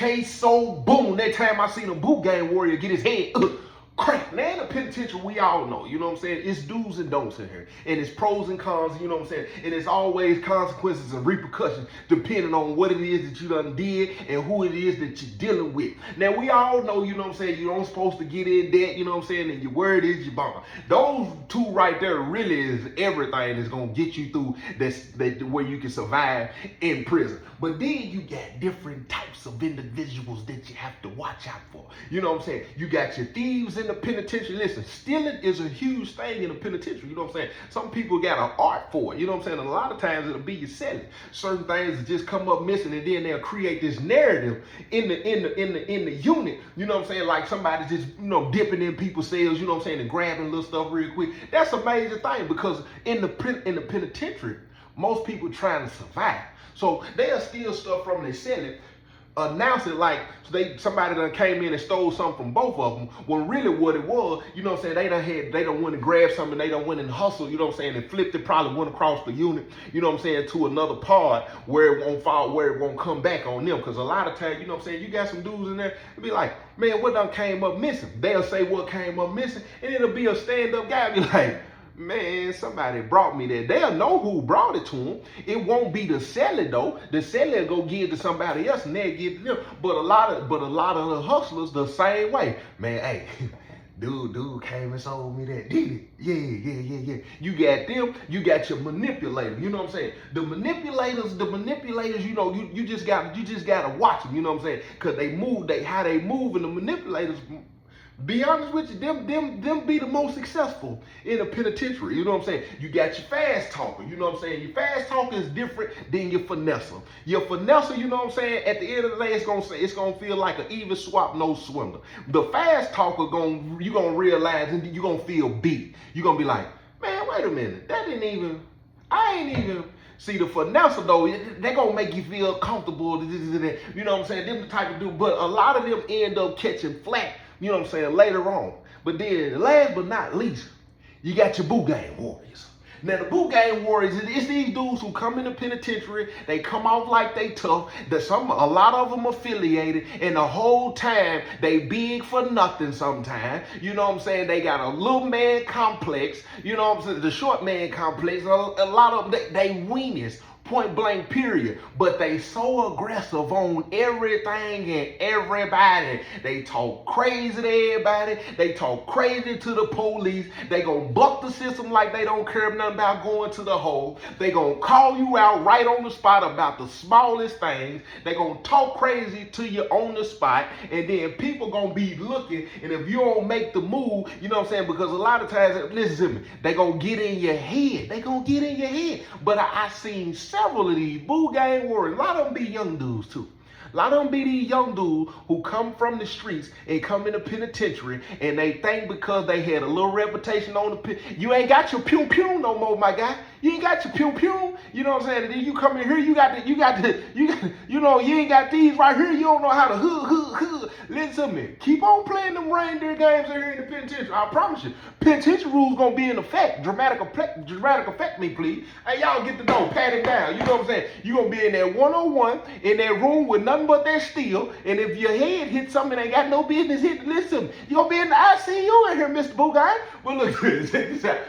Case so boom, that time I seen a boot game warrior get his head crack. Now in the penitentiary, we all know, you know what I'm saying? It's do's and don'ts in here. And it's pros and cons, you know what I'm saying? And it's always consequences and repercussions depending on what it is that you done did and who it is that you're dealing with. Now we all know, you know what I'm saying, you don't supposed to get in debt, you know what I'm saying, and your word is your bond. Those two right there really is everything that's gonna get you through where you can survive in prison. But then you got different types of individuals that you have to watch out for. You know what I'm saying? You got your thieves in the penitentiary. Listen, stealing is a huge thing in the penitentiary. You know what I'm saying? Some people got an art for it. You know what I'm saying? And a lot of times it'll be you selling. Certain things just come up missing, and then they'll create this narrative in the unit. You know what I'm saying? Like somebody just, you know, dipping in people's cells, you know what I'm saying, and grabbing little stuff real quick. That's a major thing because in the penitentiary, most people trying to survive. So they'll steal stuff from their cell, announce it like somebody done came in and stole something from both of them, when really what it was, you know what I'm saying, they done went and grabbed something, they done went and hustled, you know what I'm saying, and flipped it, probably went across the unit, you know what I'm saying, to another part where it won't fall, where it won't come back on them. Because a lot of times, you know what I'm saying, you got some dudes in there, it'll be like, man, what done came up missing? They'll say what came up missing, and it'll be a stand-up guy, be like, man, somebody brought me that. They'll know who brought it to them. It won't be the seller though. The seller will go give it to somebody else and they'll give it to them. But a lot of the hustlers the same way. Man, hey, dude came and sold me that. Did it? Yeah. You got them, you got your manipulator. You know what I'm saying? The manipulators, you know, you just gotta watch them, you know what I'm saying? Cause how they move, and the manipulators, be honest with you, them be the most successful in a penitentiary. You know what I'm saying? You got your fast talker. You know what I'm saying? Your fast talker is different than your finesser. Your finesser, you know what I'm saying? At the end of the day, it's gonna feel like an even swap, no swindle. The fast talker you gonna realize, and you gonna feel beat. You gonna be like, man, wait a minute, I ain't even. See, the finesser though, they gonna make you feel comfortable. You know what I'm saying? Them the type of dude, but a lot of them end up catching flack, you know what I'm saying, later on. But then, last but not least, you got your boot game warriors. Now, the boot game warriors, it's these dudes who come in the penitentiary, they come off like they tough, a lot of them affiliated, and the whole time, they big for nothing sometimes. You know what I'm saying? They got a little man complex, you know what I'm saying, the short man complex, a lot of them, they weenies. Point blank, period. But they so aggressive on everything and everybody. They talk crazy to everybody. They talk crazy to the police. They gonna buck the system like they don't care nothing about going to the hole. They gonna call you out right on the spot about the smallest things. They gonna talk crazy to you on the spot. And then people gonna be looking, and if you don't make the move, you know what I'm saying? Because a lot of times, listen to me, they gonna get in your head. But I seen several of these boot game warriors. A lot of them be young dudes too. A lot of them be these young dudes who come from the streets and come in the penitentiary, and they think because they had a little reputation on the you ain't got your pew pew no more, my guy. You ain't got your pew pew. You know what I'm saying? And then you come in here, you know, you ain't got these right here. You don't know how to hood. Listen to me. Keep on playing them reindeer games here in the penitentiary. I promise you. Penitentiary rules gonna be in effect. Dramatic effect me, please. Hey, y'all get the door, pat it down. You know what I'm saying? You gonna be in that 101 in that room with nothing but that steel. And if your head hits something that ain't got no business hitting, listen, you gonna be in the ICU in here, Mr. Boo Guy. But look, check this out.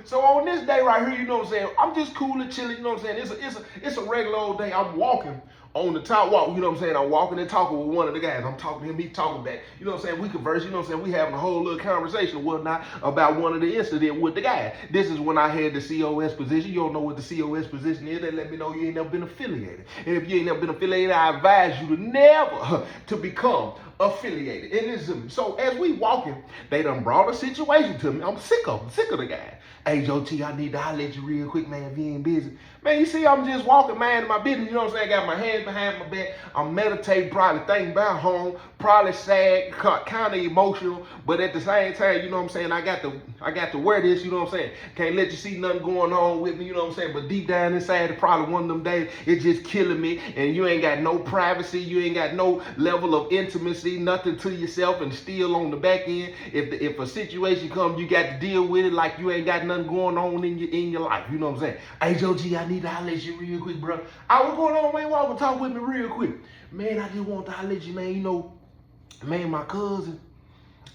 So on this day right here, you know what I'm saying? I'm just cool and chilling, you know what I'm saying? It's a regular old day. I'm walking on the top walk, you know what I'm saying? I'm walking and talking with one of the guys. I'm talking to him, he talking back. You know what I'm saying? We converse, you know what I'm saying? We having a whole little conversation and whatnot about one of the incident with the guy. This is when I had the COS position. You don't know what the COS position is. They let me know you ain't never been affiliated. And if you ain't never been affiliated, I advise you to never to become affiliated. And listen, so as we walking, they done brought a situation to me. I'm sick of the guy. Hey, Joe T, I need to holler at you real quick, man, if you ain't busy. Man, you see, I'm just walking, man, in my business, you know what I'm saying? I got my hands behind my back. I'm meditating, probably thinking about home, probably sad, kind of emotional, but at the same time, you know what I'm saying? I got to wear this, you know what I'm saying? Can't let you see nothing going on with me, you know what I'm saying? But deep down inside, it's probably one of them days, it's just killing me, and you ain't got no privacy, you ain't got no level of intimacy, nothing to yourself, and still on the back end, if a situation comes, you got to deal with it like you ain't got nothing going on in your life, you know what I'm saying? Hey, Joe G, I need to holler at you real quick, bro. What's going on, man? Walk and talk with me real quick. man, I just want to holler at you, man. You know, man, my cousin.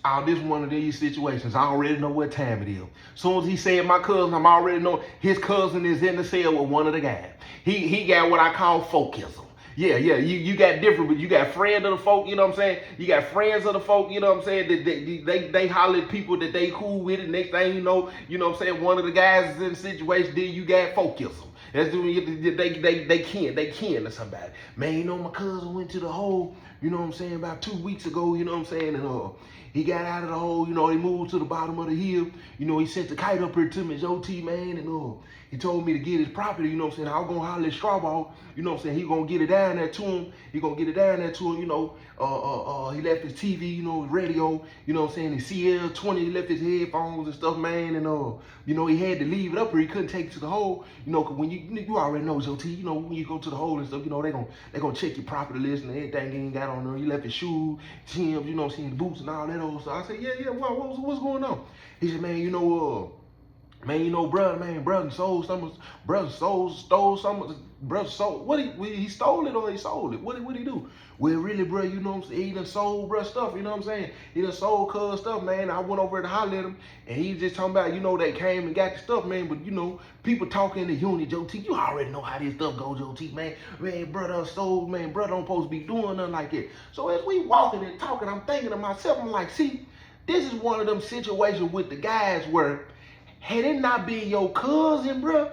Oh, this one of these situations. I already know what time it is. Soon as he said my cousin, I'm already know his cousin is in the cell with one of the guys. He got what I call folkism. Yeah. You got different, but you got friend of the folk, you know what I'm saying? You got friends of the folk, you know what I'm saying? They holler at people that they cool with it. Next thing you know what I'm saying? One of the guys is in the situation, then you got folkism. That's doing they can to somebody. Man, you know my cousin went to the hole, you know what I'm saying, about 2 weeks ago, you know what I'm saying, and he got out of the hole, you know, he moved to the bottom of the hill, you know, he sent the kite up here to me, his OT, man, and he told me to get his property, you know what I'm saying, I was gonna holler at Strawball, you know what I'm saying, he gonna get it down there to him, you know, he left his TV, you know, his radio, you know what I'm saying, his CL20, he left his headphones and stuff, man, and you know, he had to leave it up here, he couldn't take it to the hole, you know, cause when you already know, OT, you know, when you go to the hole and stuff, you know, they gonna check your property list and everything he ain't got on there, he left his shoes, Tim's, you know what I'm saying, boots and all that old stuff. I said, yeah, what's going on? He said, man, you know, brother stole some, what he stole it or he sold it? What did he do? Well, really, bro, you know what I'm saying? He done sold bruh stuff, you know what I'm saying? He done sold cuz stuff, man. I went over to holler at him, and he just talking about, you know, they came and got the stuff, man. But, you know, people talking to Uni, Joe T, you already know how this stuff goes, Joe T, man. Man, brother sold, man, brother don't supposed to be doing nothing like that. So as we walking and talking, I'm thinking to myself, I'm like, see, this is one of them situations with the guys where, had it not been your cousin, bruh,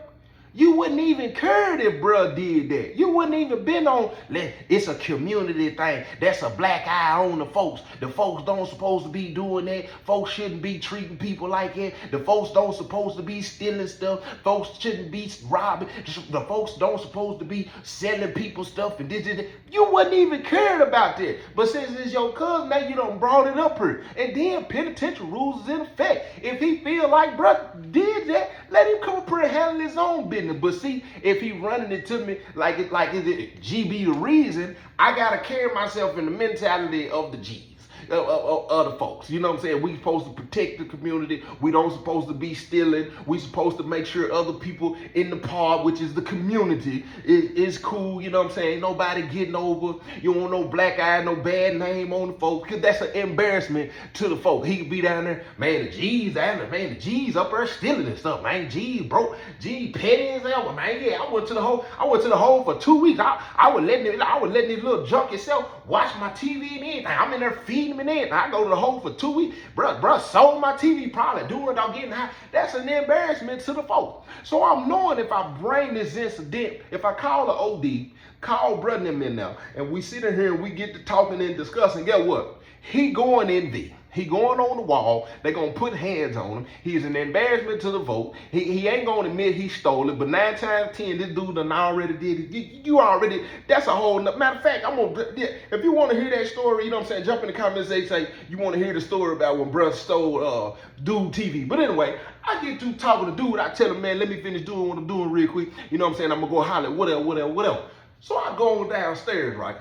you wouldn't even cared if bruh did that. You wouldn't even been on, it's a community thing. That's a black eye on the folks. The folks don't supposed to be doing that. Folks shouldn't be treating people like that. The folks don't supposed to be stealing stuff. Folks shouldn't be robbing. The folks don't supposed to be selling people stuff and this. You wouldn't even cared about that. But since it's your cousin, now you done brought it up here. And then penitentiary rules is in effect. If he feel like bruh did that, let him come up here and handle his own business. But see, if he running it to me like it GB the reason, I gotta carry myself in the mentality of the G's. Other folks, you know what I'm saying? We supposed to protect the community. We don't supposed to be stealing. We supposed to make sure other people in the pod, which is the community, is cool. You know what I'm saying? Nobody getting over. You don't want no black eye, no bad name on the folks, because that's an embarrassment to the folk. He could be down there, man. The G's down there, man. The G's up there stealing and stuff, man. G's broke. G petty as ever, man. Yeah, I went to the hole for 2 weeks. I was letting this little junkie self watch my TV and everything. I'm in there feeding him and everything. I go to the hole for 2 weeks. Bruh sold my TV, probably doing it, getting high. That's an embarrassment to the folks. So I'm knowing if I bring this incident, if I call the OD, call brother them in now, and we sit in here and we get to talking and discussing, guess what? He going in V. He going on the wall. They gonna put hands on him. He's an embarrassment to the vote. He ain't gonna admit he stole it, but 9 times 10, this dude done already did it. You already, that's a whole, matter of fact, if you want to hear that story, you know what I'm saying, jump in the comments, they say you want to hear the story about when bruh stole dude TV. But anyway, I get through talking to dude, I tell him, man, let me finish doing what I'm doing real quick. You know what I'm saying, I'm gonna go holler, whatever. So I go downstairs, right?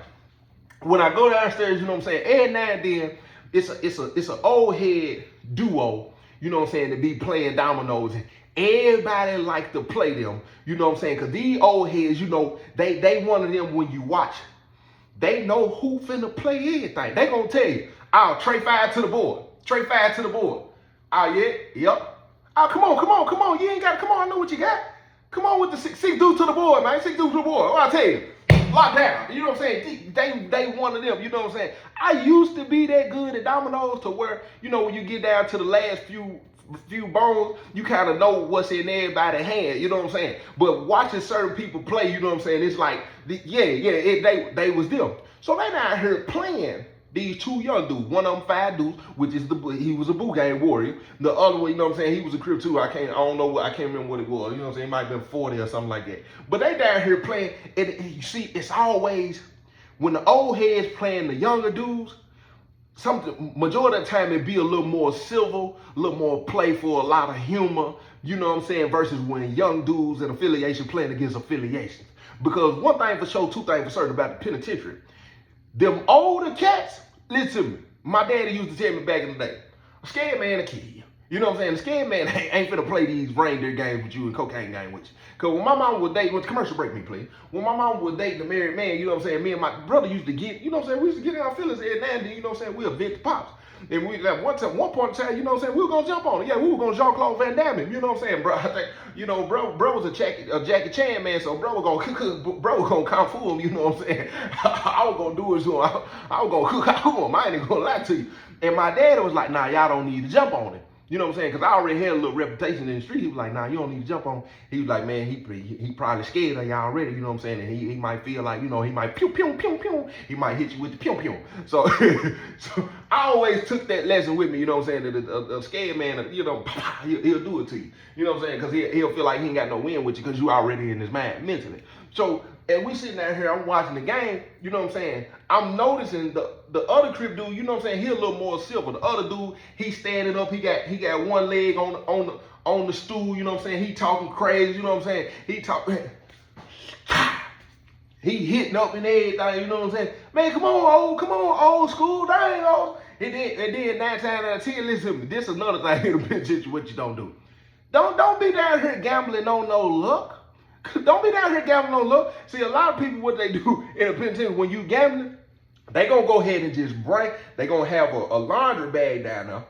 When I go downstairs, you know what I'm saying, every now and then, it's an old head duo, you know what I'm saying, to be playing dominoes. Everybody like to play them, you know what I'm saying, because these old heads, you know, they one of them when you watch, they know who finna play everything. They gonna tell you, oh, Trey 5 to the board. Oh, yeah, yep. Oh, come on, you ain't got to, come on, I know what you got. Come on with the six dudes to the board, man, 6 dudes to the board, what I tell you. Locked down, you know what I'm saying? They one of them, you know what I'm saying? I used to be that good at dominoes to where, you know, when you get down to the last few bones, you kind of know what's in everybody's hand, you know what I'm saying? But watching certain people play, you know what I'm saying? It's like, they was them. So they down here playing these 2 young dudes. One of them 5 dudes, which is he was a boot game warrior. The other one, you know what I'm saying, he was a Crip too. I can't remember what it was. You know what I'm saying? It might have been 40 or something like that. But they down here playing, and you see, it's always, when the old heads playing the younger dudes, majority of the time it be a little more civil, a little more playful, a lot of humor, you know what I'm saying, versus when young dudes and affiliation playing against affiliations. Because one thing for sure, 2 things for certain about the penitentiary, them older cats, listen to me. My daddy used to tell me back in the day, a scared man will kill you. You know what I'm saying? The scared man ain't finna play these reindeer games with you and cocaine game with you. Cause when my mom would date, commercial break me, please. When my mom would date the married man, you know what I'm saying? Me and my brother used to get, you know what I'm saying? We used to get in our feelings every now and then, you know what I'm saying? We'll vent the pops. And we at one point in time, you know what I'm saying, we were gonna jump on it. Yeah, we were gonna Jean-Claude Van Damme him, you know what I'm saying, bro? I think, you know, bro was a Jackie Chan man, so bro was gonna kung fu him, you know what I'm saying? I was gonna do it to him. I was gonna cook out him. I ain't gonna lie to you. And my dad was like, nah, y'all don't need to jump on it. You know what I'm saying? Because I already had a little reputation in the street. He was like, nah, you don't need to jump on. He was like, man, he probably scared of y'all already. You know what I'm saying? And he might feel like, you know, he might pew, pew, pew, pew. He might hit you with the pew, pew. So, so I always took that lesson with me. You know what I'm saying? That a scared man, you know, he'll do it to you. You know what I'm saying? Because he'll feel like he ain't got no win with you because you already in his mind mentally. So, and we sitting out here, I'm watching the game, you know what I'm saying? I'm noticing the other Crip dude, you know what I'm saying? He a little more silver. The other dude, he standing up, he got one leg on the stool, you know what I'm saying? He talking crazy, you know what I'm saying? He hitting up and everything, you know what I'm saying? Man, come on, old school, dang old. And then 9 times out of 10, listen to me. This is another thing in the penitentiary, what you don't do. Don't be down here gambling on no luck. Don't be down here gambling on luck. See, a lot of people, what they do in a penitentiary, when you gambling, they gonna go ahead and just break. They gonna have a laundry bag down there.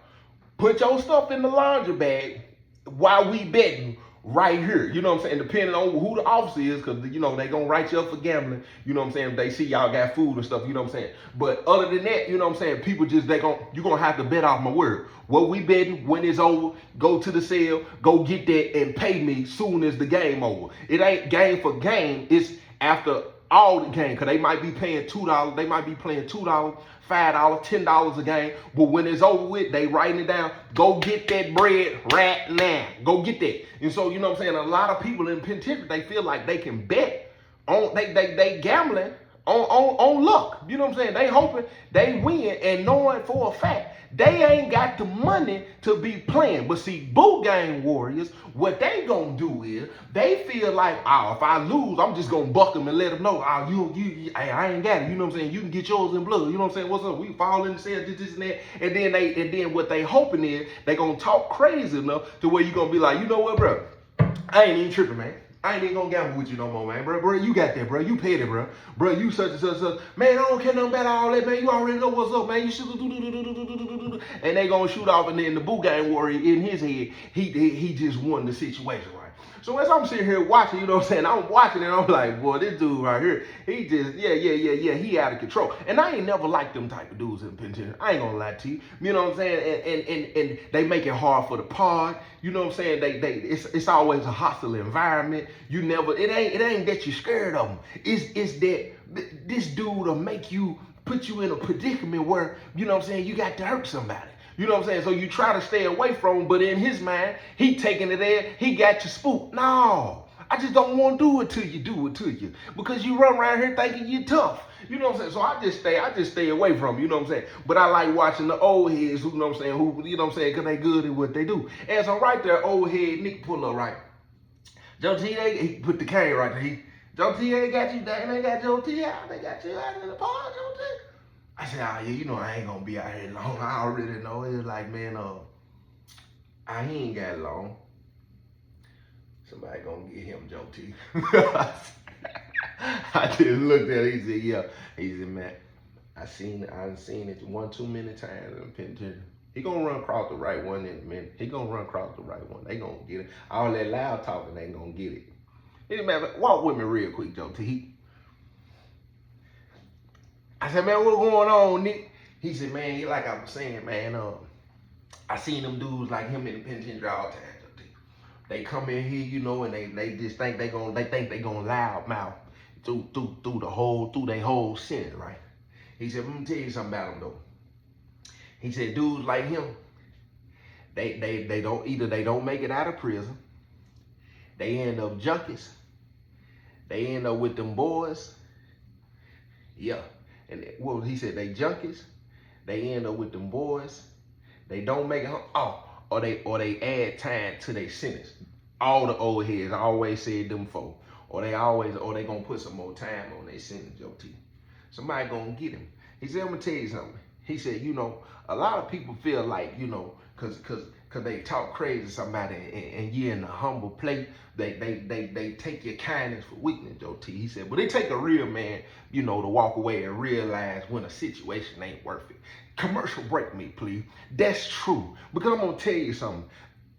Put your stuff in the laundry bag while we betting right here. You know what I'm saying? Depending on who the officer is, because, you know, they gonna write you up for gambling. You know what I'm saying? If they see y'all got food and stuff, you know what I'm saying? But other than that, you know what I'm saying? People just, you gonna have to bet off my word. What we betting, when it's over, go to the cell, go get that and pay me soon as the game over. It ain't game for game. It's after all the game, because they might be paying $2, they might be playing $2, $5, $10 a game, but when it's over with, they writing it down. Go get that bread right now. Go get that. And so, you know what I'm saying, a lot of people in penitentiary, they feel like they can bet on, they gambling on luck. You know what I'm saying? They hoping they win and knowing for a fact they ain't got the money to be playing. But see, boot game warriors, what they gonna do is they feel like, oh, if I lose, I'm just gonna buck them and let them know, oh, I ain't got it. You know what I'm saying? You can get yours in blood. You know what I'm saying? What's up? We fall in the cell, this and that. And then what they hoping is they gonna talk crazy enough to where you gonna be like, you know what, bro? I ain't even tripping, man. I ain't even gonna gamble with you no more, man, bro. You got that, bro. You paid it, bro. Bro, you such and such, such. Man, I don't care nothing about all that, man. You already know what's up, man. You should do. And they gonna shoot off, and then the boot game warrior in his head, he just won the situation, right? So as I'm sitting here watching, you know what I'm saying? I'm watching and I'm like, boy, this dude right here, he just, he out of control. And I ain't never liked them type of dudes in the penitentiary. I ain't gonna lie to you. You know what I'm saying? And they make it hard for the pod. You know what I'm saying? It's always a hostile environment. You never, it ain't that you're scared of them. It's that this dude will put you in a predicament where, you know what I'm saying, you got to hurt somebody. You know what I'm saying? So you try to stay away from him, but in his mind, he taking it there, he got you spooked. No, I just don't want to do it to you. Because you run around here thinking you're tough. You know what I'm saying? So I just stay away from him, you know what I'm saying? But I like watching the old heads, you know what I'm saying, you know what I'm saying, because they good at what they do. And so right there, old head, Nick pull up right. Joe T, he put the cane right there. Joe T ain't got you, they got Joe T out, they got you out in the park, Joe T. I said, oh, yeah, you know I ain't gonna be out here long. I already know. It was like, man, he ain't got long. Somebody gonna get him Joe T. I just looked at it. He said, yeah. He said, man, I seen it one too many times in the penitentiary. He gonna run across the right one in a minute. He gonna run across the right one. They gonna get it. All that loud talking, they gonna get it. Hey, man, walk with me real quick, Joe T. I said, man, what's going on, Nick? He said, man, like I was saying, man, I seen them dudes like him in the penitentiary all the time. They come in here, you know, and they just think they gonna loud mouth through their whole sentence, right? He said, let me tell you something about them though. He said, dudes like him, they don't make it out of prison. They end up junkies. They end up with them boys. Yeah. And well, he said they junkies, they end up with them boys, they don't make it home, or they add time to their sentence. All the old heads, I always said them folk, or they gonna put some more time on their sentence, Joe T. Somebody gonna get him. He said, I'm gonna tell you something. He said, you know, a lot of people feel like, you know, cause because they talk crazy to somebody and you're in a humble place. They take your kindness for weakness, Joe T. He said, but it take a real man, to walk away and realize when a situation ain't worth it. Commercial break me, please. That's true. Because I'm going to tell you something.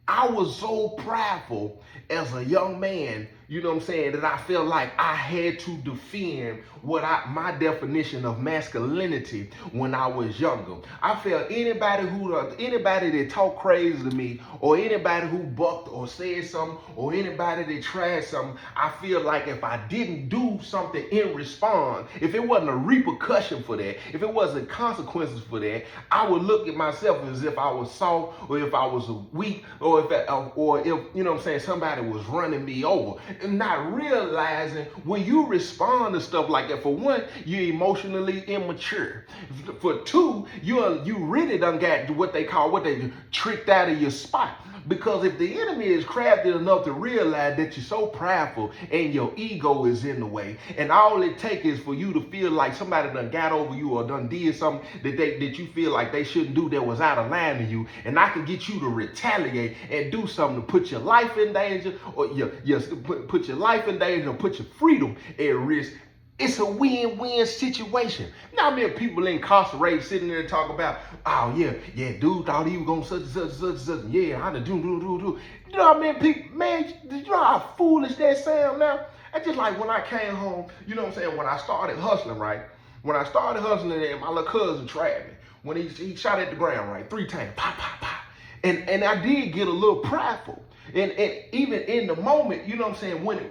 I was so prideful as a young man, that I felt like I had to defend my definition of masculinity when I was younger. I felt anybody that talked crazy to me, or anybody who bucked or said something, or anybody that tried something, I feel like if I didn't do something in response, if it wasn't a repercussion for that, if it wasn't consequences for that, I would look at myself as if I was soft, or if I was weak, or if somebody was running me over, and not realizing when you respond to stuff like that, for one, you're emotionally immature. For two, you really done got what they tricked out of your spot. Because if the enemy is crafty enough to realize that you're so prideful and your ego is in the way, and all it takes is for you to feel like somebody done got over you or done did something that you feel like they shouldn't do, that was out of line to you, and I can get you to retaliate and do something to put your life in danger, or put your life in danger, or put your freedom at risk. It's a win-win situation. Now, many people incarcerated sitting there and talk about, oh yeah, dude thought he was gonna such. Yeah, I done do. You know what I mean? People, man, you know how foolish that sound now? It's just like when I came home, when I started hustling, right? When I started hustling, and my little cousin tried me. When he shot at the ground, right? 3 times, pop, pop, pop. And I did get a little prideful. And even in the moment,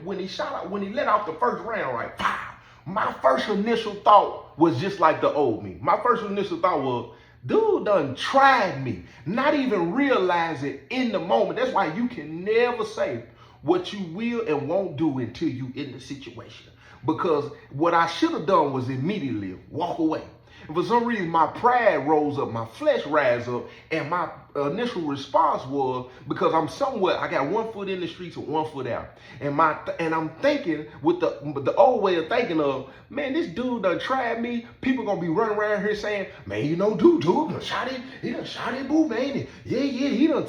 when he shot out, when he let off the first round, right? Pow! My first initial thought was just like the old me. My first initial thought was, dude done tried me. Not even realize it in the moment. That's why you can never say what you will and won't do until you in the situation. Because what I should have done was immediately walk away. And for some reason, my pride rose up, my flesh rise up, and my initial response was, because I got 1 foot in the streets and 1 foot out. And I'm thinking with the old way of thinking of, man, this dude done tried me. People gonna be running around here saying, man, dude done shot him. He done shot him, boo, man. Yeah, he done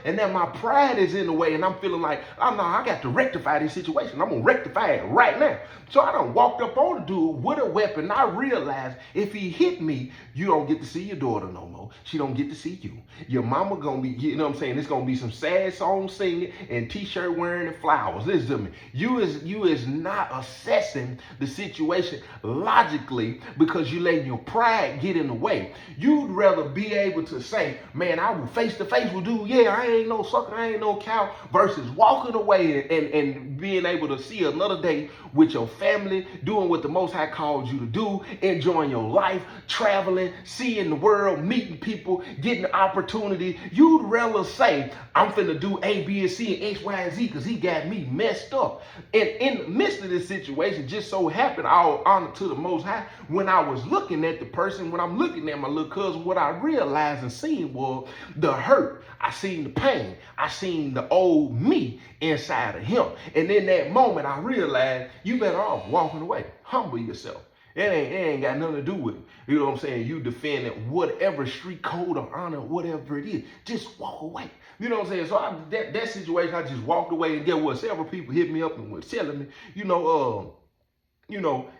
and then my pride is in the way, and I'm feeling like, oh no, I got to rectify this situation. I'm gonna rectify it right now. So I done walked up on the dude with a weapon. I realized if he hit me, you don't get to see your daughter no more. She don't get to see you. Your mama gonna be, it's gonna be some sad song singing and t-shirt wearing and flowers. Listen to me. You is not assessing the situation logically because you letting your pride get in the way. You'd rather be able to say, man, I will face to face with dude. Yeah, I ain't no sucker, I ain't no cow, versus walking away and being able to see another day with your family, doing what the Most High called you to do, enjoying your life, traveling, seeing the world, meeting people, getting opportunity. You'd rather say, I'm finna do A, B, and C, and X, Y, and Z because he got me messed up. And in the midst of this situation, just so happened, all honor to the Most High, when I was looking at the person, when I'm looking at my little cousin, what I realized and seen was the hurt. I seen the pain. I seen the old me inside of him. And in that moment, I realized you better off walking away. Humble yourself. It ain't got nothing to do with it. You know what I'm saying? You defending whatever street code or honor, whatever it is. Just walk away. You know what I'm saying? So that situation, I just walked away, and get what? Several people hit me up and was telling me,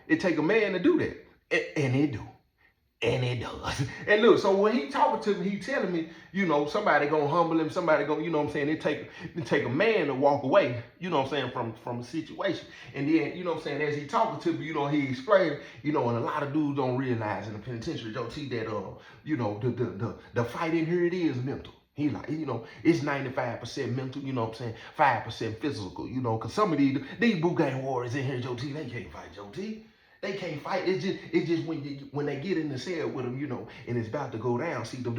it take a man to do that. And it do. And it does. And look, so when he talking to me, he telling me, somebody gonna humble him, somebody gonna, it take a man to walk away, from a situation. And then, as he talking to me, he explained, and a lot of dudes don't realize in the penitentiary, don't see that, the fight in here, it is mental. He like, it's 95% mental, 5% physical, because some of these boot gang warriors in here, Joe T, they can't fight, Joe T. They can't fight. It's just when they get in the cell with him, and it's about to go down. See, the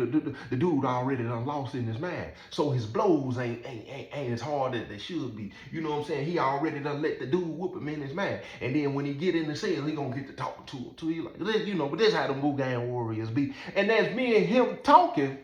dude already done lost in his mind, so his blows ain't as hard as they should be. You know what I'm saying? He already done let the dude whoop him in his mind, and then when he get in the cell, he gonna get to talking to him. He like, but this how the boot gang warriors be. And as me and him talking,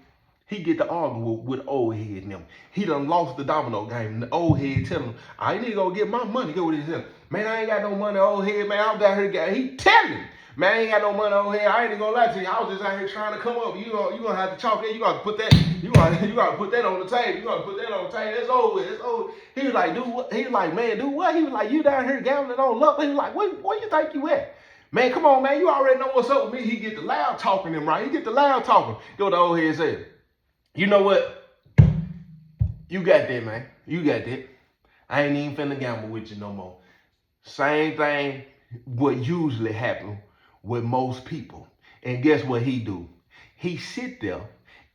he get to argue with old head and them. He done lost the domino game. And the old head telling him, I need to go get my money. Go with his man, I ain't got no money, old head, man. I'm down here. He telling him. Man, I ain't got no money over here. I ain't even gonna lie to you. I was just out here trying to come up. You gonna have to chalk it. You gotta put that. You gotta put that on the table. You gotta put that on the table. It's over with. It's over. He was like, dude, what? He was like, man, do what? He was like, you down here gambling on luck. He was like, where you think you at? Man, come on, man. You already know what's up with me. He get the loud talking him, right? He get the loud talking. Go to the old head said, you know what? You got that, man. You got that. I ain't even finna gamble with you no more. Same thing what usually happen with most people. And guess what he do? He sit there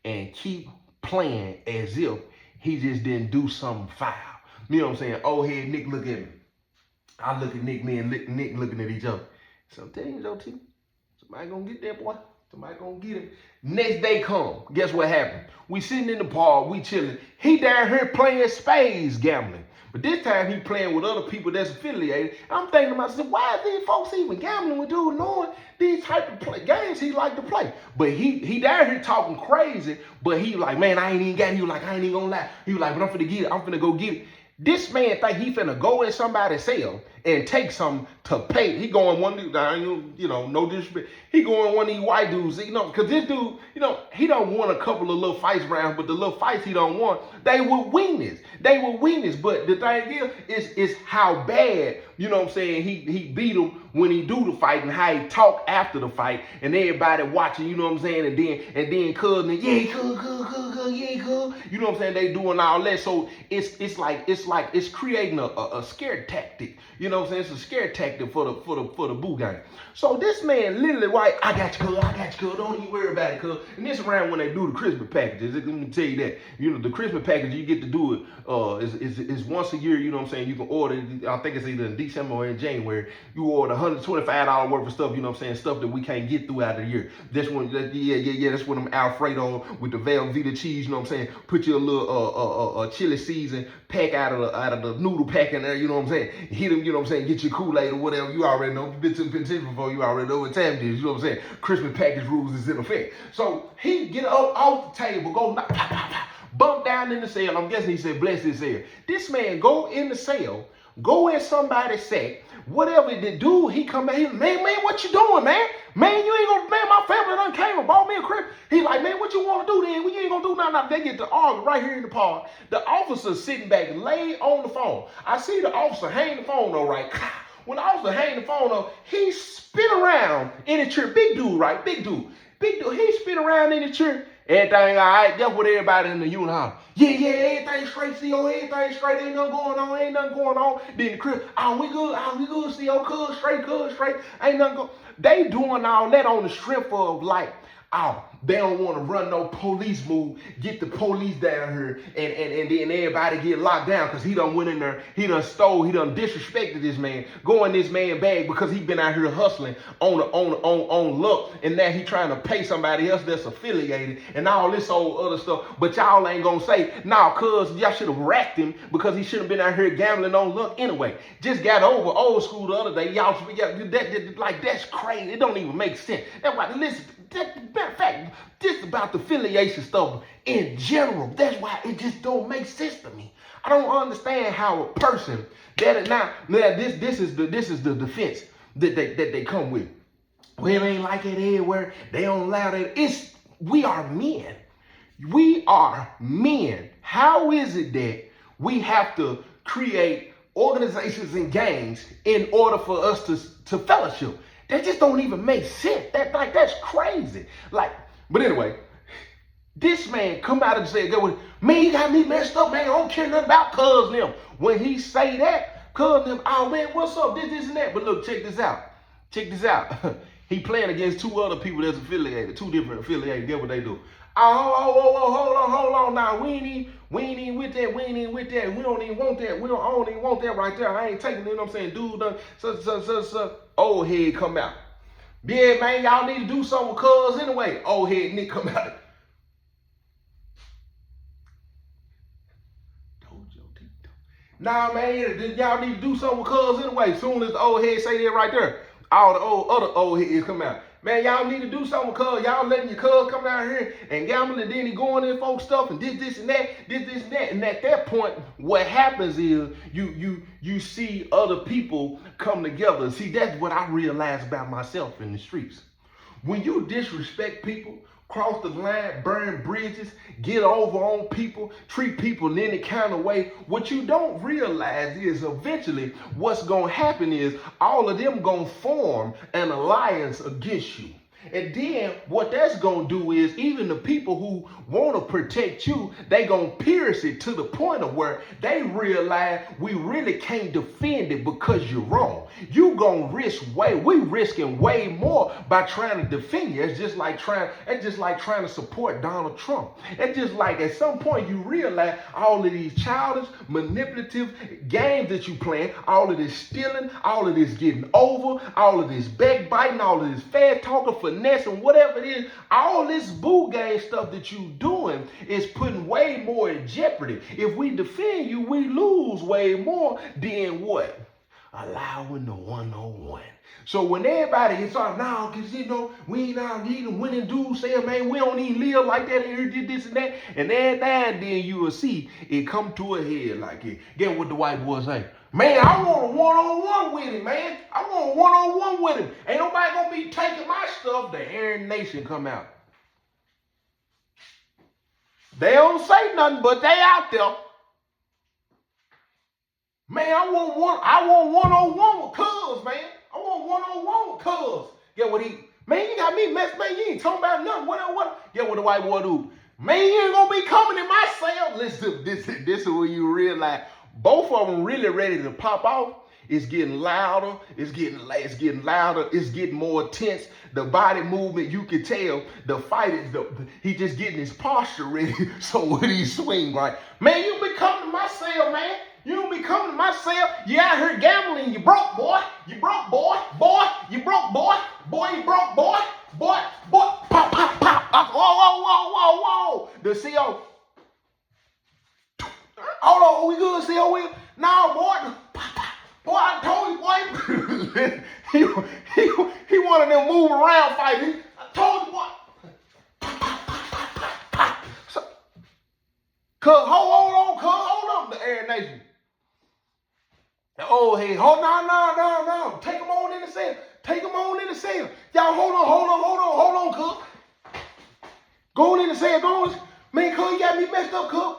and keep playing as if he just didn't do something foul. You know what I'm saying? Old head Nick look at me. I look at Nick, me and Nick looking at each other. So I'm telling you, OT, somebody gonna get that boy. Somebody gonna get him. Next day come. Guess what happened? We sitting in the park, we chilling. He down here playing spades gambling. But this time he playing with other people that's affiliated. I'm thinking to myself, why are these folks even gambling with dude knowing these type of games he like to play? But he down here talking crazy, but he like, man, I ain't even got it. He was like, I ain't even gonna lie. He was like, but I'm finna get it. I'm finna go get it. This man think he finna go in somebody's cell and take some to pay. He going one, you know, no disrespect. He going one of these white dudes, you know, because this dude, you know, he don't want a couple of little fights rounds, but the little fights he don't want, they were winners. They were winners. But the thing is how bad, you know what I'm saying, he beat him when he do the fight and how he talk after the fight and everybody watching, you know what I'm saying, and then cousin, yeah, cool, yeah, cool. You know what I'm saying? They doing all that. So it's creating a scare tactic. You know what I'm saying? It's a scare tactic for the boo gang. So this man literally, right, I got you, cuz. Don't even worry about it, cuz. And this around when they do the Christmas packages. Let me tell you that. You know, the Christmas package, you get to do it is once a year, you know what I'm saying? You can order, I think it's either in December or in January. You order $125 worth of stuff, you know what I'm saying? Stuff that we can't get throughout the year. That's when, that's when them Alfredo with the Velveeta cheese, you know what I'm saying? Put your little chili season pack out of the noodle pack in there, you know what I'm saying? Hit them, you know what I'm saying? Get your Kool-Aid or whatever. You already know. You've been to the penitentiary before. You already know what time it is. You know what I'm saying? Christmas package rules is in effect. So he get up off the table, go knock, pop, pop, pop, bump down in the cell. I'm guessing he said, bless his cell. This man go in the cell, go in somebody's sack, whatever the dude, he come back, man, what you doing, man? Man, you ain't gonna, man, my family done came and bought me a crib. He like, man, what you want to do then? We ain't gonna do nothing. They get to argue right here in the park. The officer sitting back, laid on the phone. I see the officer hang the phone though, right? When the officer hang the phone up, he spin around in the chair. Big dude, right? Big dude. He spin around in the chair. Everything all right. That's what everybody in the unit holler. Yeah, everything straight, CO. Everything straight. Ain't nothing going on. Then the Crip, we good, CO. Cuz straight. Ain't nothing going. They doing all that on the strength of like, they don't want to run no police move, get the police down here, and then everybody get locked down because he done went in there, he done stole, he done disrespected this man, go in this man bag because he been out here hustling on luck, and now he trying to pay somebody else that's affiliated and all this old other stuff. But y'all ain't gonna say, nah, cuz y'all should have racked him because he should have been out here gambling on luck anyway. Just got over old school the other day. Y'all should be like that's crazy. It don't even make sense. That's why listen. Matter of fact, this about the affiliation stuff in general. That's why it just don't make sense to me. I don't understand how a person that is not this is the defense that they come with. Well, it ain't like it everywhere. They don't allow that. We are men. We are men. How is it that we have to create organizations and gangs in order for us to fellowship? That just don't even make sense. That's crazy. But anyway, this man come out and say, man, you got me messed up, man. I don't care nothing about cuz them. When he say that, cuz them, oh man, what's up? This and that. But look, check this out. He playing against two other people that's affiliated, two different affiliated. Get what they do. Hold on now. We ain't even with that. We don't even want that. I don't even want that right there. I ain't taking it, you know what I'm saying? Dude done so old head come out. Yeah, man, y'all need to do something with cuz anyway. Old head Nick come out. Nah, man, y'all need to do something with cuz anyway. Soon as the old head say that right there, all the other old heads come out. Man, y'all need to do something, cuz y'all letting your cuz come down here and gamble, and then he going in folks stuff and this and that, this and that. And at that point, what happens is you see other people come together. See, that's what I realized about myself in the streets. When you disrespect people, cross the line, burn bridges, get over on people, treat people in any kind of way, what you don't realize is eventually what's going to happen is all of them going to form an alliance against you. And then what that's going to do is even the people who want to protect you, they going to pierce it to the point of where they realize we really can't defend it because you're wrong. You going to we risking way more by trying to defend you. It's just like trying to support Donald Trump. It's just like at some point you realize all of these childish, manipulative games that you playing, all of this stealing, all of this getting over, all of this backbiting, all of this fast talking, finessing, whatever it is, all this boo game stuff that you doing is putting way more in jeopardy. If we defend you, we lose way more than what? Allowing the one-on-one. So when everybody is like, nah, because we ain't out even winning dudes saying, man, we don't even live like that and did this and that. And then you will see it come to a head like it. Get what the white boy say. Man, I want a one-on-one with him, man. I want a one-on-one with him. Ain't nobody gonna be taking my stuff. The Aryan Nation come out. They don't say nothing, but they out there. Man, I want one-on-one with cuz, man. I want one-on-one with cuz. Get what man, you got me messed, man. You ain't talking about nothing. What? Get what the white boy do. Man, you ain't gonna be coming in my cell. Listen, this is where you realize both of them really ready to pop off. It's getting louder. It's getting louder. It's getting more tense. The body movement, you can tell. The fight is he just getting his posture ready. So when he swing, right, man, you be coming to my cell, man. You don't be coming to my cell. You out here gambling. You broke, boy. You broke, boy. Boy, you broke, boy. Boy, you broke, boy. Boy. Pop, pop, pop. Whoa. The CO. Hold on, we good, CO? No, boy. Boy, I told you, boy. he one of them move around fighting. I told you, boy. So, hold on, the Aryan Nation. Oh, hey, no. Take them on in the cell. Y'all, hold on, cuz. Go on in the cell, go on. Man, cuz, you got me messed up, cuz.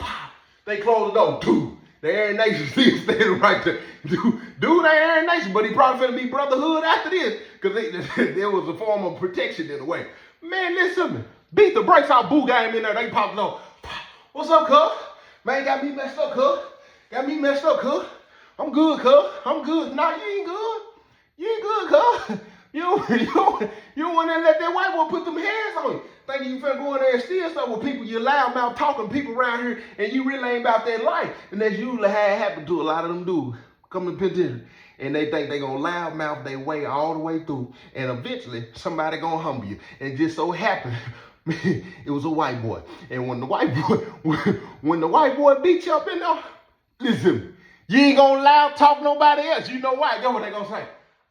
They close the door, dude. The Aryan Nation still standing right there. Dude, the Aryan Nation, but he probably finna be brotherhood after this, because there was a form of protection in a way. Man, listen to me. Beat the brakes out, boo game in there. They popped on. What's up, cuz? Man, got me messed up, cuz. I'm good, cuz. I'm good. Nah, you ain't good. You ain't good, cuz. You don't want to let that white boy put them hands on you. Thinking you finna go in there and steal stuff with people, you loudmouth talking people around here, and you really ain't about that life. And that's usually how it happened to a lot of them dudes coming to penitentiary. And they think they gonna loudmouth their way all the way through. And eventually, somebody gonna humble you. And it just so happened, it was a white boy. And when the white boy beat you up in there, listen, you ain't gonna loud talk nobody else. You know why? Guess what they gonna say?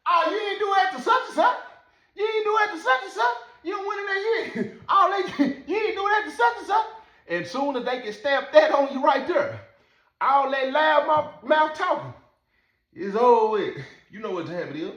Oh, you ain't do that to such and such. You ain't do that to such and such. You don't win in that year. You ain't do that to such and such. And soon as they can stamp that on you right there, all that loud mouth talking is over with. You know what time it is.